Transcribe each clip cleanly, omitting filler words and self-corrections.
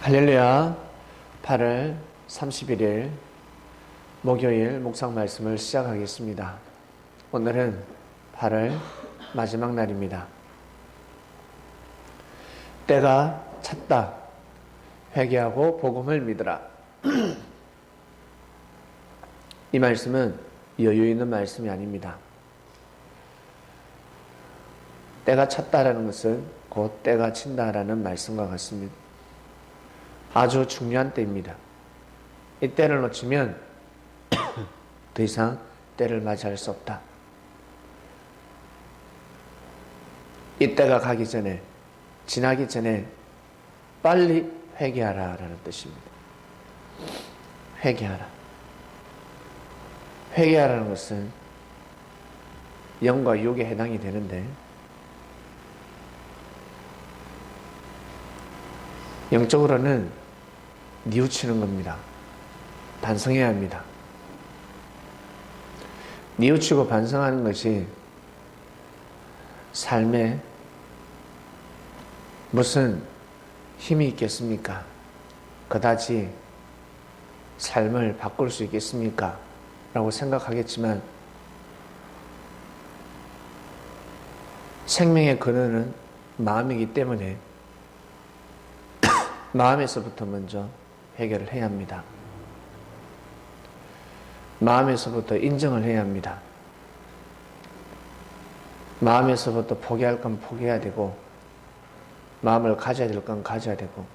할렐루야. 8월 31일 목요일 묵상 말씀을 시작하겠습니다. 오늘은 8월 마지막 날입니다. 때가 찼다. 회개하고 복음을 믿으라. 이 말씀은 여유 있는 말씀이 아닙니다. 때가 찼다라는 것은 곧 때가 친다라는 말씀과 같습니다. 아주 중요한 때입니다. 이 때를 놓치면 더 이상 때를 맞이할 수 없다. 이 때가 가기 전에, 지나기 전에 빨리 회개하라 라는 뜻입니다. 회개하라. 회개하라는 것은 영과 육에 해당이 되는데, 영적으로는 뉘우치는 겁니다. 반성해야 합니다. 뉘우치고 반성하는 것이 삶에 무슨 힘이 있겠습니까? 그다지 삶을 바꿀 수 있겠습니까? 라고 생각하겠지만 생명의 근원은 마음이기 때문에 마음에서부터 먼저 해결을 해야 합니다. 마음에서부터 인정을 해야 합니다. 마음에서부터 포기할 건 포기해야 되고, 마음을 가져야 될 건 가져야 되고,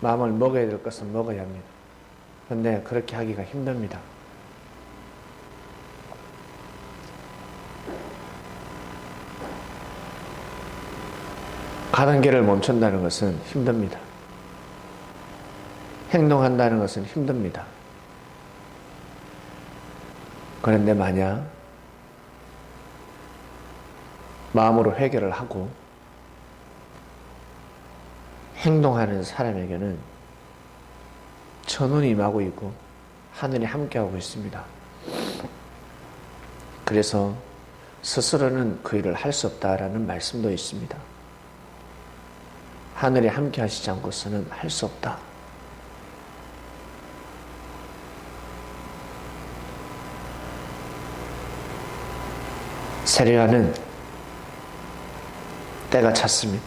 마음을 먹어야 될 것은 먹어야 합니다. 그런데 그렇게 하기가 힘듭니다. 가는 길을 멈춘다는 것은 힘듭니다. 행동한다는 것은 힘듭니다. 그런데 만약 마음으로 회개를 하고 행동하는 사람에게는 천운이 임하고 있고 하늘이 함께하고 있습니다. 그래서 스스로는 그 일을 할 수 없다라는 말씀도 있습니다. 하늘이 함께하시지 않고서는 할 수 없다. 세례요한은 때가 찼습니다.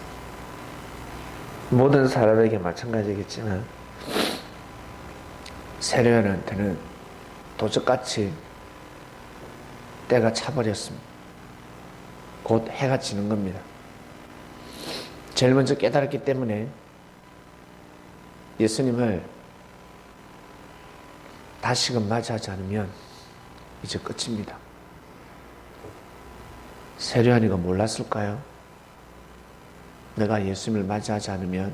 모든 사람에게 마찬가지겠지만 세례요한한테는 도적같이 때가 차버렸습니다. 곧 해가 지는 겁니다. 제일 먼저 깨달았기 때문에 예수님을 다시금 맞이하지 않으면 이제 끝입니다. 세례요한이가 몰랐을까요? 내가 예수님을 맞이하지 않으면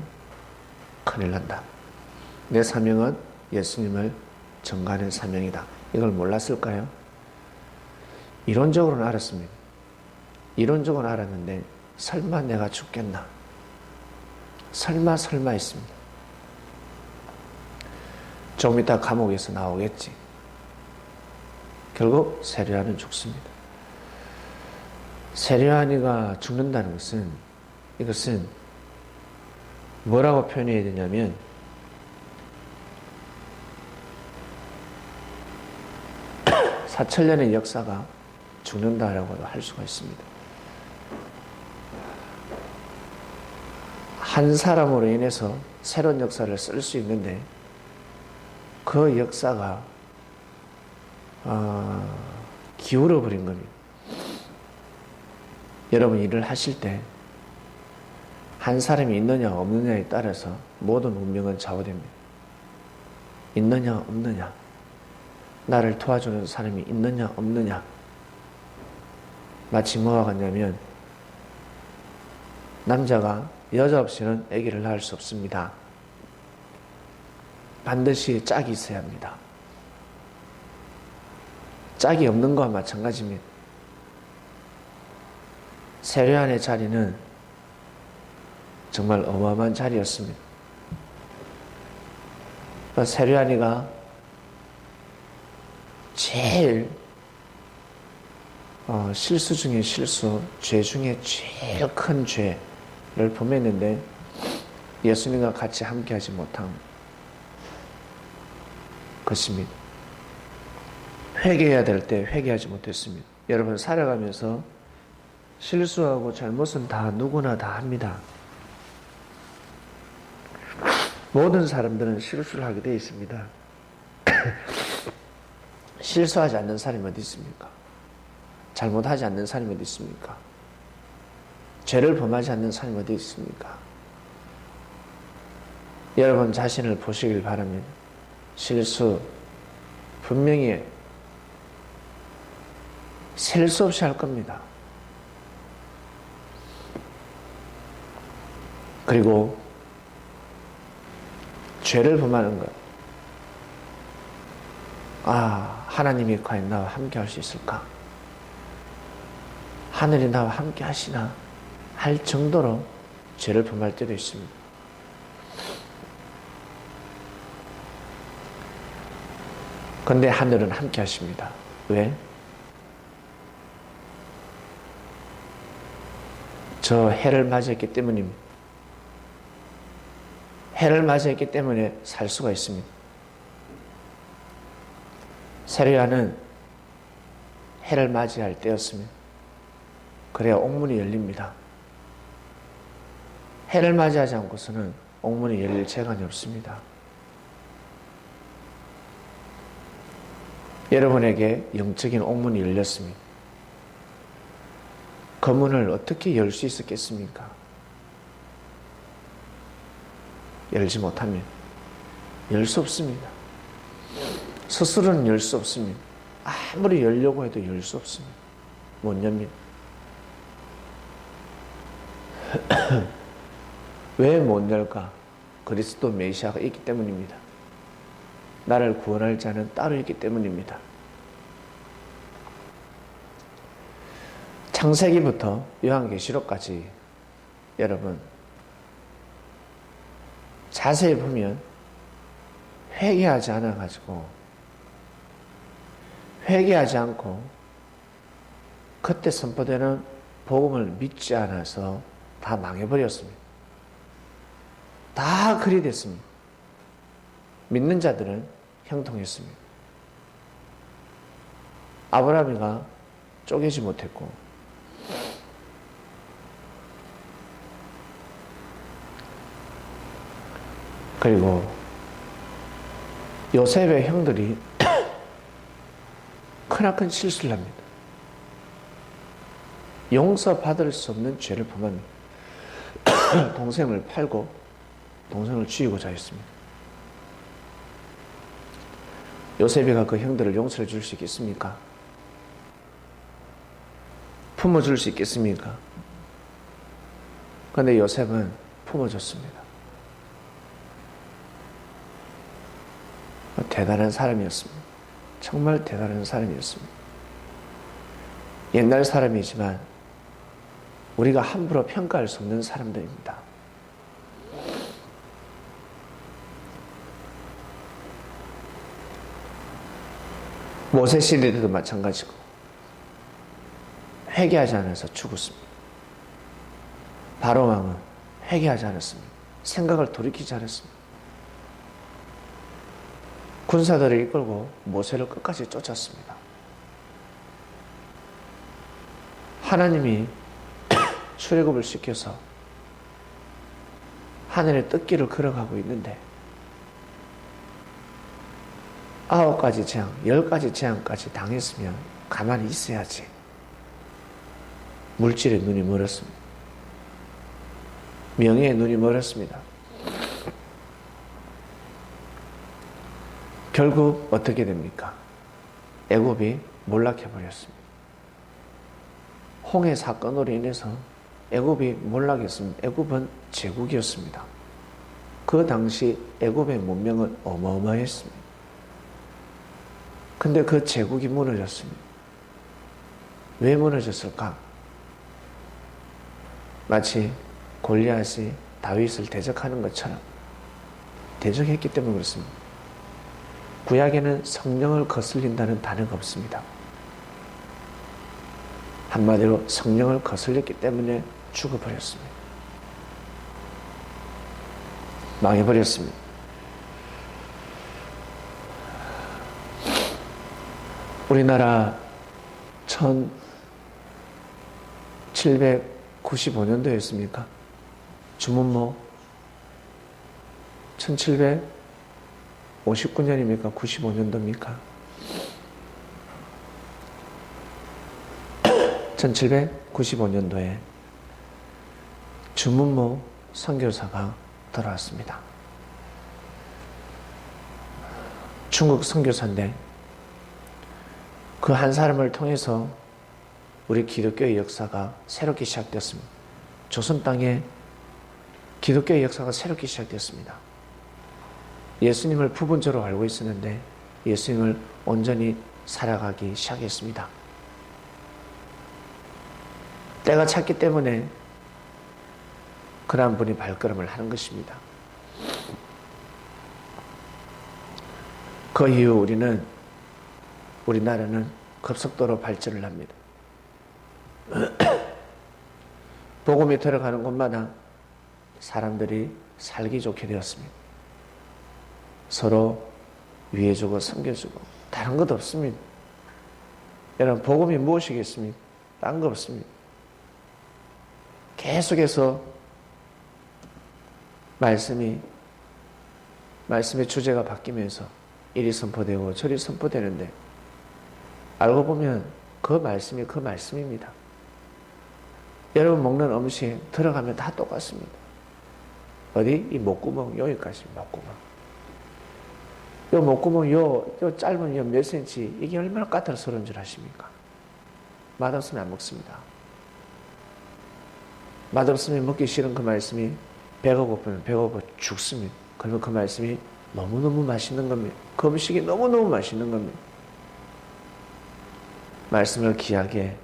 큰일 난다. 내 사명은 예수님을 전가하는 사명이다. 이걸 몰랐을까요? 이론적으로는 알았습니다. 이론적으로는 알았는데 설마 내가 죽겠나? 설마 했습니다. 조금 이따 감옥에서 나오겠지. 결국 세례요한은 죽습니다. 세례요한이가 죽는다는 것은, 이것은 뭐라고 표현해야 되냐면, 사천년의 역사가 죽는다라고도 할 수가 있습니다. 한 사람으로 인해서 새로운 역사를 쓸 수 있는데, 그 역사가 기울어 버린 겁니다. 여러분 일을 하실 때 한 사람이 있느냐 없느냐에 따라서 모든 운명은 좌우됩니다. 있느냐 없느냐, 나를 도와주는 사람이 있느냐 없느냐. 마치 뭐와 같냐면, 남자가 여자 없이는 아기를 낳을 수 없습니다. 반드시 짝이 있어야 합니다. 짝이 없는 것과 마찬가지입니다. 세례요한의 자리는 정말 어마어마한 자리였습니다. 세례요한이가 제일 실수 중에 실수, 죄 중에 제일 큰 죄를 범했는데 예수님과 같이 함께하지 못한 것입니다. 회개해야 될 때 회개하지 못했습니다. 여러분, 살아가면서 실수하고 잘못은 다 누구나 다 합니다. 모든 사람들은 실수를 하게 되어 있습니다. 실수하지 않는 사람이 어디 있습니까? 잘못하지 않는 사람이 어디 있습니까? 죄를 범하지 않는 사람이 어디 있습니까? 여러분 자신을 보시길 바랍니다. 실수 분명히 셀 수 없이 할 겁니다. 그리고 죄를 범하는 것. 하나님이 과연 나와 함께 할 수 있을까? 하늘이 나와 함께 하시나? 할 정도로 죄를 범할 때도 있습니다. 그런데 하늘은 함께 하십니다. 왜? 저 해를 맞이했기 때문입니다. 해를 맞이했기 때문에 살 수가 있습니다. 세례야는 해를 맞이할 때였습니다. 그래야 옥문이 열립니다. 해를 맞이하지 않고서는 옥문이 열릴 재간이 없습니다. 여러분에게 영적인 옥문이 열렸습니다. 그 문을 어떻게 열 수 있었겠습니까? 열지 못하면 열 수 없습니다. 스스로는 열 수 없습니다. 아무리 열려고 해도 열 수 없습니다. 못 엽니다. 왜 못 열까? 그리스도 메시아가 있기 때문입니다. 나를 구원할 자는 따로 있기 때문입니다. 창세기부터 요한계시록까지 여러분 자세히 보면 회개하지 않아가지고 회개하지 않고 그때 선포되는 복음을 믿지 않아서 다 망해버렸습니다. 다 그리 됐습니다. 믿는 자들은 형통했습니다. 아브라함이가 쪼개지 못했고 그리고 요셉의 형들이 크나큰 실수를 합니다. 용서받을 수 없는 죄를 범합니다. 동생을 팔고 동생을 죽이고자 했습니다. 요셉이가 그 형들을 용서해 줄 수 있겠습니까? 품어줄 수 있겠습니까? 그런데 요셉은 품어줬습니다. 대단한 사람이었습니다. 정말 대단한 사람이었습니다. 옛날 사람이지만 우리가 함부로 평가할 수 없는 사람들입니다. 모세 시대도 마찬가지고 회개하지 않아서 죽었습니다. 바로 왕은 회개하지 않았습니다. 생각을 돌이키지 않았습니다. 군사들을 이끌고 모세를 끝까지 쫓았습니다. 하나님이 출애굽을 시켜서 하늘의 뜻길을 걸어가고 있는데 9가지 재앙, 10가지 재앙까지 당했으면 가만히 있어야지. 물질의 눈이 멀었습니다. 명예의 눈이 멀었습니다. 결국 어떻게 됩니까? 애굽이 몰락해버렸습니다. 홍해 사건으로 인해서 애굽이 몰락했습니다. 애굽은 제국이었습니다. 그 당시 애굽의 문명은 어마어마했습니다. 근데 그 제국이 무너졌습니다. 왜 무너졌을까? 마치 골리앗이 다윗을 대적하는 것처럼 대적했기 때문에 그렇습니다. 구약에는 성령을 거슬린다는 단어가 없습니다. 한마디로 성령을 거슬렸기 때문에 죽어버렸습니다. 망해버렸습니다. 우리나라 1795년도였습니까? 주문모 1759년입니까? 95년도입니까? 1795년도에 주문모 선교사가 돌아왔습니다. 중국 선교사인데 그 한 사람을 통해서 우리 기독교의 역사가 새롭게 시작되었습니다. 조선 땅에 기독교의 역사가 새롭게 시작되었습니다. 예수님을 부분적으로 알고 있었는데 예수님을 온전히 살아가기 시작했습니다. 때가 찼기 때문에 그러한 분이 발걸음을 하는 것입니다. 그 이후 우리나라는 급속도로 발전을 합니다. 복음이 들어가는 곳마다 사람들이 살기 좋게 되었습니다. 서로 위해주고 섬겨주고 다른 것 없습니다. 여러분 복음이 무엇이겠습니까? 딴 거 없습니다. 계속해서 말씀의 주제가 바뀌면서 이리 선포되고 저리 선포되는데 알고 보면 그 말씀이 그 말씀입니다. 여러분 먹는 음식 들어가면 다 똑같습니다. 어디? 이 목구멍 여기까지 목구멍. 요 목구멍 요 짧은 요 몇 센치 이게 얼마나 까탈스러운 줄 아십니까? 맛없으면 안 먹습니다. 맛없으면 먹기 싫은 그 말씀이 배가 고프면 배고파 죽습니다. 그러면 그 말씀이 너무너무 맛있는 겁니다. 그 음식이 너무너무 맛있는 겁니다. 말씀을 귀하게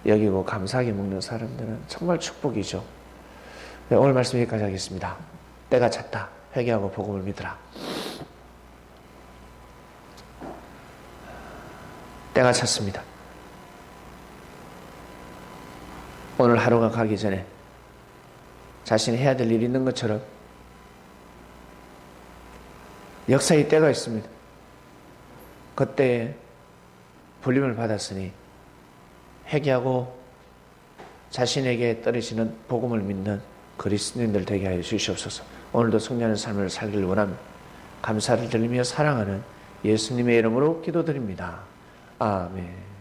여기고 감사하게 먹는 사람들은 정말 축복이죠. 네, 오늘 말씀 여기까지 하겠습니다. 때가 찼다. 회개하고 복음을 믿으라. 때가 찼습니다. 오늘 하루가 가기 전에 자신이 해야 될 일이 있는 것처럼 역사의 때가 있습니다. 그때에 불림을 받았으니 회개하고 자신에게 떨어지는 복음을 믿는 그리스도인들 되게 하여 주시옵소서. 오늘도 승리하는 삶을 살기를 원합니다. 감사를 드리며 사랑하는 예수님의 이름으로 기도드립니다. 아멘.